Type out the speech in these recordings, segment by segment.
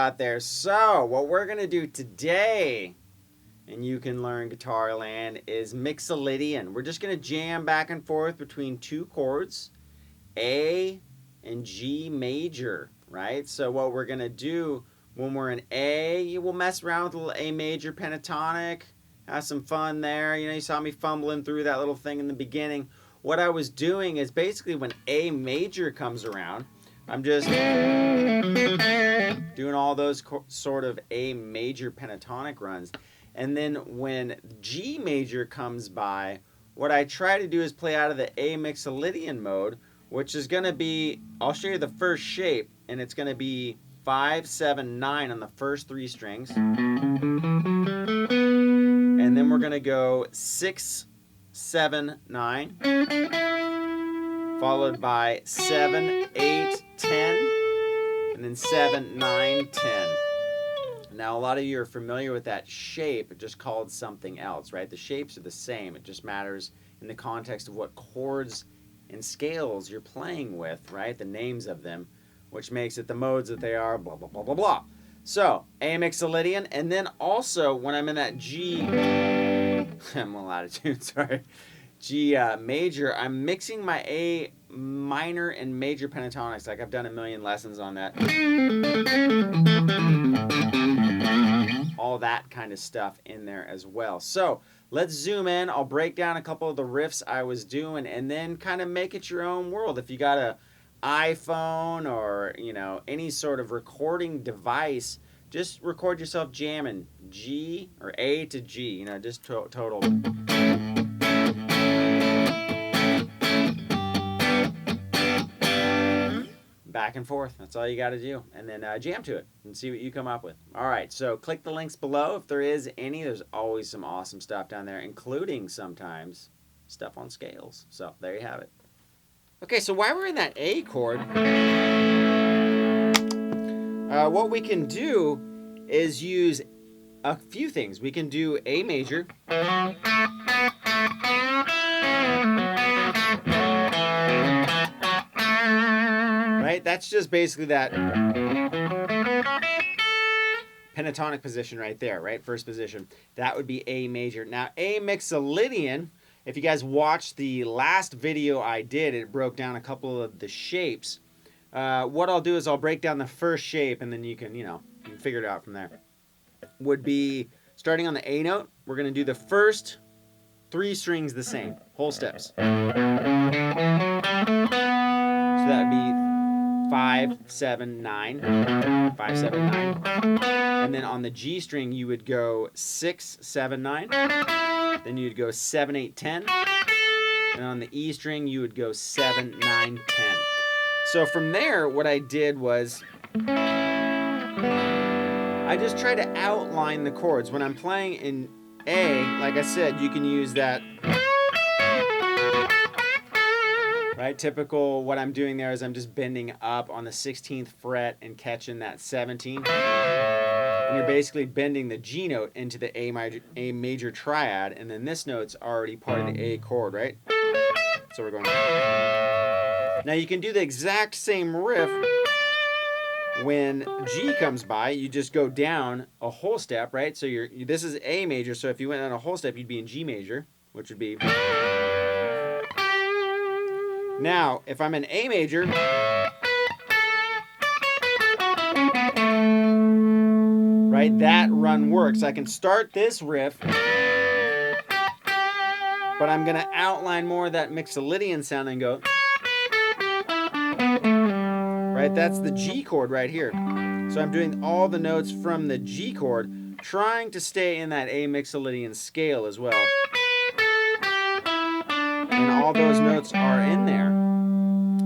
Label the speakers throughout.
Speaker 1: got there. So, what we're going to do today in You Can Learn Guitar Land is Mixolydian. We're just going to jam back and forth between two chords, A and G major, right? So, what we're going to do when we're in A, we'll mess around with a little A major pentatonic, have some fun there. You know, you saw me fumbling through that little thing in the beginning. What I was doing is basically when A major comes around, I'm just doing all those sort of A major pentatonic runs. And then when G major comes by, what I try to do is play out of the A Mixolydian mode, which is going to be, I'll show you the first shape, and it's going to be 5, 7, 9 on the first 3 strings. And then we're going to go 6, 7, 9, followed by 7, 8, 10, and then 7, 9, 10. Now, a lot of you are familiar with that shape, just called something else, right? The shapes are the same. It just matters in the context of what chords and scales you're playing with, right? The names of them, which makes it the modes that they are, blah, blah, blah, blah, blah. So, A Mixolydian, and then also when I'm in that G, I'm a lot of tunes, sorry, G major, I'm mixing my A minor and major pentatonics, like I've done a million lessons on that. All that kind of stuff in there as well. So, let's zoom in. I'll break down a couple of the riffs I was doing and then kind of make it your own world. If you got a iPhone or, you know, any sort of recording device, just record yourself jamming G or A to G, you know, just total. Back and forth. That's all you got to do. And then jam to it and see what you come up with. All right, so click the links below. If there is any, there's always some awesome stuff down there, including sometimes stuff on scales. So there you have it. Okay, so while we're in that A chord, what we can do is use a few things. We can do A major. Right? That's just basically that pentatonic position right there, right? First position. That would be A major. Now, A Mixolydian, if you guys watched the last video I did, it broke down a couple of the shapes. What I'll do is I'll break down the first shape, and then you can, you know, you can figure it out from there. Would be starting on the A note. We're going to do the first 3 strings the same, whole steps. So that would be 5, 7, 9, 5, 7, 9. And then on the G string, you would go 6, 7, 9. Then you'd go 7, 8, 10. And on the E string, you would go 7, 9, 10. So from there, what I did was I just try to outline the chords. When I'm playing in A, like I said, you can use that. Right, typical, what I'm doing there is I'm just bending up on the 16th fret and catching that 17. And you're basically bending the G note into the A major triad, and then this note's already part of the A chord, right? So we're going. Now you can do the exact same riff when G comes by. You just go down a whole step, right? So this is A major, so if you went on a whole step, you'd be in G major, which would be. Now, if I'm in A major, right, that run works. I can start this riff, but I'm going to outline more of that Mixolydian sound and go, right, that's the G chord right here. So I'm doing all the notes from the G chord, trying to stay in that A Mixolydian scale as well. And all those notes are in there.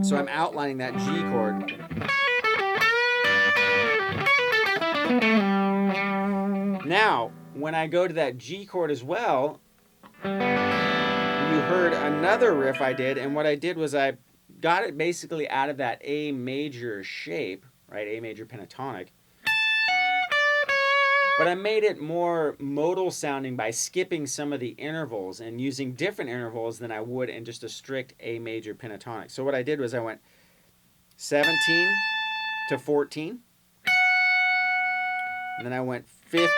Speaker 1: So I'm outlining that G chord. Now, when I go to that G chord as well, you heard another riff I did, and what I did was I got it basically out of that A major shape, right, A major pentatonic, but I made it more modal sounding by skipping some of the intervals and using different intervals than I would in just a strict A major pentatonic. So what I did was I went 17 to 14, and then I went 15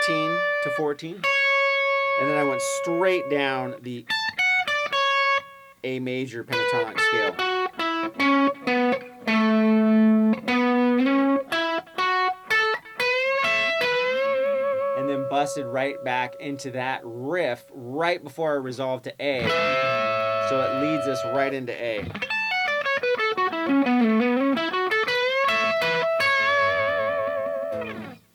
Speaker 1: to 14, and then I went straight down the A major pentatonic scale. And then busted right back into that riff right before I resolved to A. So it leads us right into A.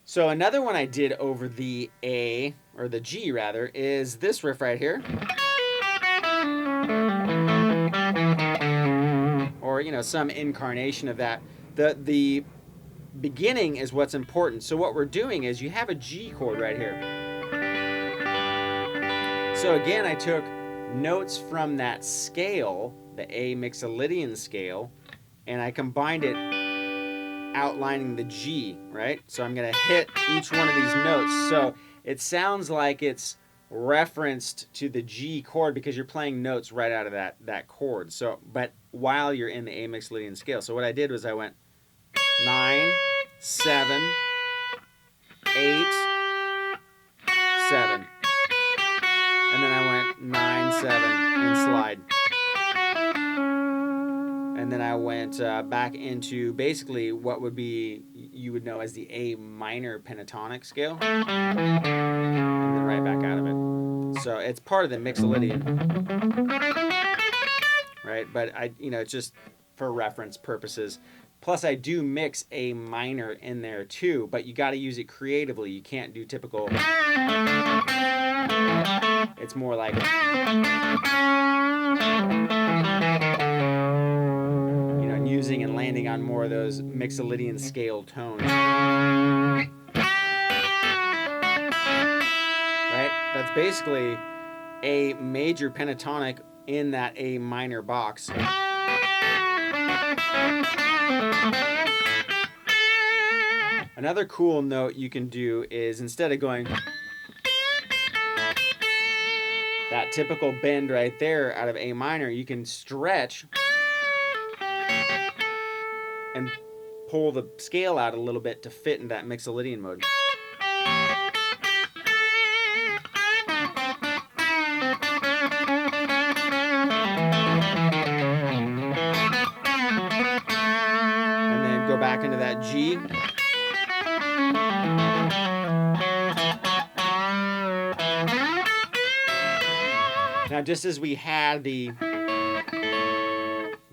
Speaker 1: So another one I did over the A, or the G rather, is this riff right here. Or, you know, some incarnation of that. The beginning is what's important. So what we're doing is you have a G chord right here. So again, I took notes from that scale, the A Mixolydian scale, and I combined it outlining the G, right? So I'm going to hit each one of these notes. So it sounds like it's referenced to the G chord because you're playing notes right out of that chord. So, but while you're in the A Mixolydian scale. So what I did was I went 9, 7, 8, 7. And then I went 9, 7, and slide. And then I went back into basically what would be, you would know as the A minor pentatonic scale. And then right back out of it. So it's part of the Mixolydian. Right? But it's just for reference purposes. Plus I do mix A minor in there too, but you got to use it creatively. You can't do typical. It's more like using and landing on more of those Mixolydian scale tones. Right? That's basically a major pentatonic in that A minor box. Another cool note you can do is instead of going that typical bend right there out of A minor, you can stretch and pull the scale out a little bit to fit in that Mixolydian mode. And then go back into that G. Now just as we had the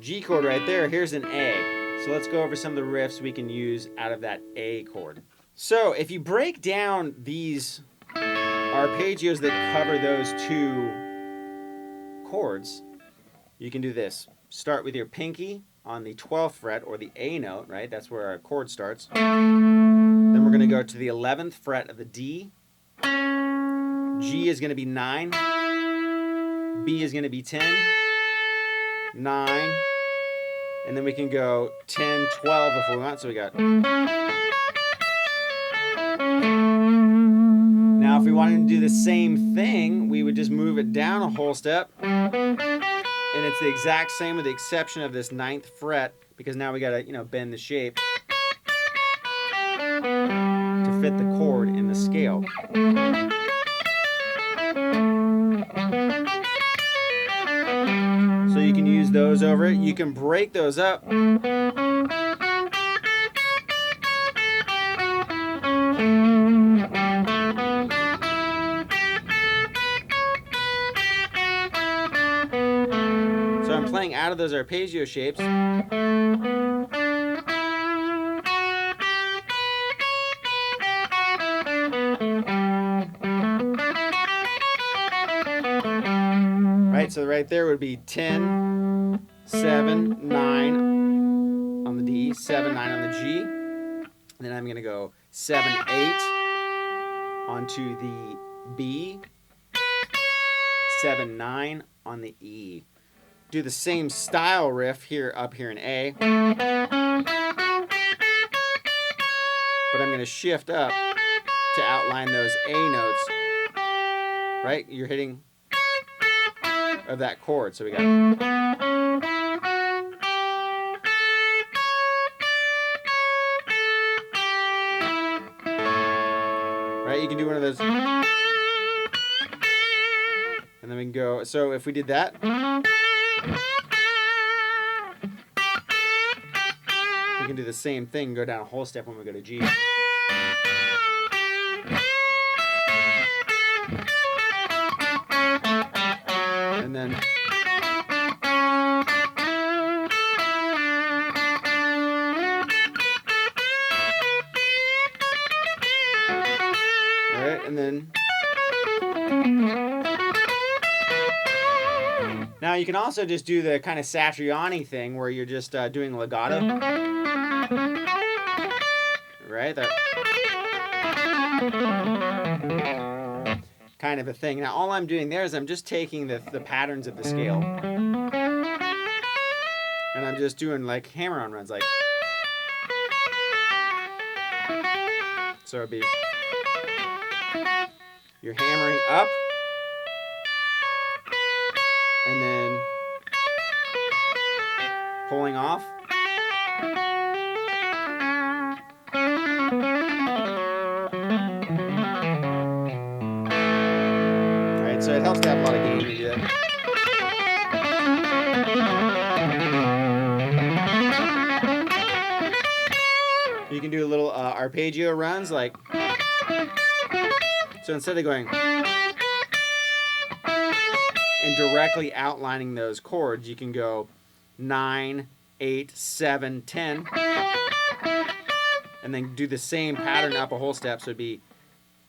Speaker 1: G chord right there, here's an A. So let's go over some of the riffs we can use out of that A chord. So if you break down these arpeggios that cover those two chords, you can do this. Start with your pinky on the 12th fret, or the A note, right? That's where our chord starts. Then we're going to go to the 11th fret of the D. G is going to be 9. B is going to be 10. 9. And then we can go 10, 12 if we want. So we got. Now if we wanted to do the same thing, we would just move it down a whole step. And it's the exact same with the exception of this 9th fret, because now we got to, bend the shape to fit the chord in the scale. So you can use those over it. You can break those up. So I'm playing out of those arpeggio shapes. Right, so right there would be 10, 7, 9 on the D, 7, 9 on the G. And then I'm going to go 7, 8 onto the B, 7, 9 on the E. Do the same style riff here up here in A. But I'm going to shift up to outline those A notes. Right? You're hitting of that chord. So we got. those. And then we can go, so if we did that, we can do the same thing, go down a whole step when we go to G. And then and then now you can also just do the kind of Satriani thing where you're just doing legato, right? That kind of a thing. Now all I'm doing there is I'm just taking the patterns of the scale and I'm just doing like hammer-on runs, like so it'd be. You're hammering up, and then pulling off. Alright, so it helps to have a lot of gain to do that. You can do a little arpeggio runs, like. So instead of going and directly outlining those chords, you can go 9, 8, 7, 10, and then do the same pattern up a whole step. So it'd be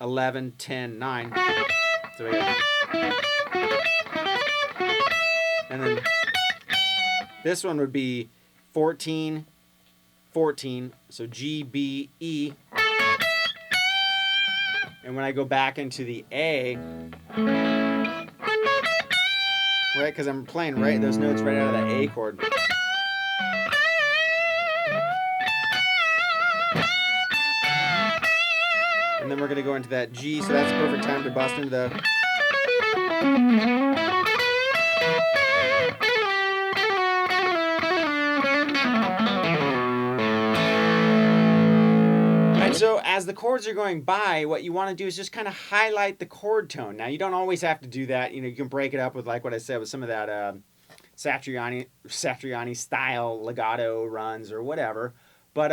Speaker 1: 11, 10, 9. So we got, and then this one would be 14, 14. So G, B, E. And when I go back into the A, right, because I'm playing right those notes right out of that A chord. And then we're going to go into that G, so that's the perfect time to bust into the. So as the chords are going by, what you want to do is just kind of highlight the chord tone. Now, you don't always have to do that. You know, you can break it up with, like what I said, with some of that Satriani style legato runs or whatever. But,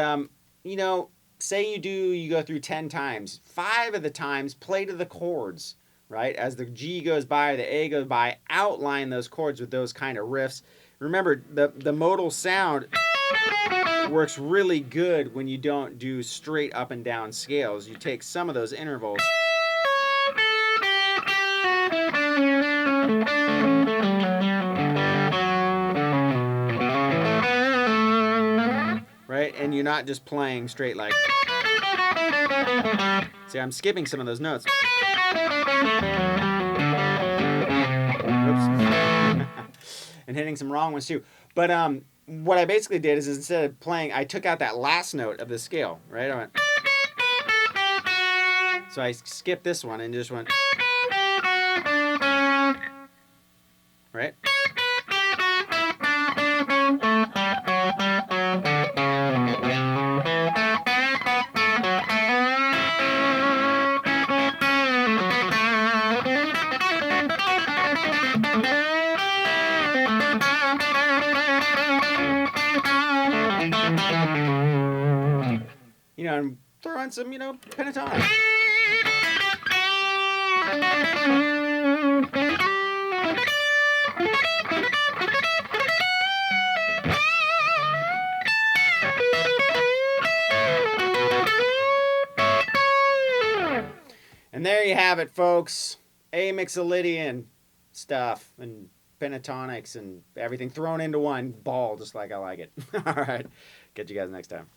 Speaker 1: you know, say you go through 10 times. 5 of the times, play to the chords, right? As the G goes by, the A goes by, outline those chords with those kind of riffs. Remember, the modal sound works really good when you don't do straight up and down scales. You take some of those intervals right, and you're not just playing straight like. See, I'm skipping some of those notes. Oops. And hitting some wrong ones too. But what I basically did is instead of playing, I took out that last note of the scale, right? I went. So I skipped this one and just went. Right? You know, and throw in some, you know, pentatonic. And there you have it, folks. A Mixolydian stuff and pentatonics and everything thrown into one ball, just like I like it. All right. Catch you guys next time.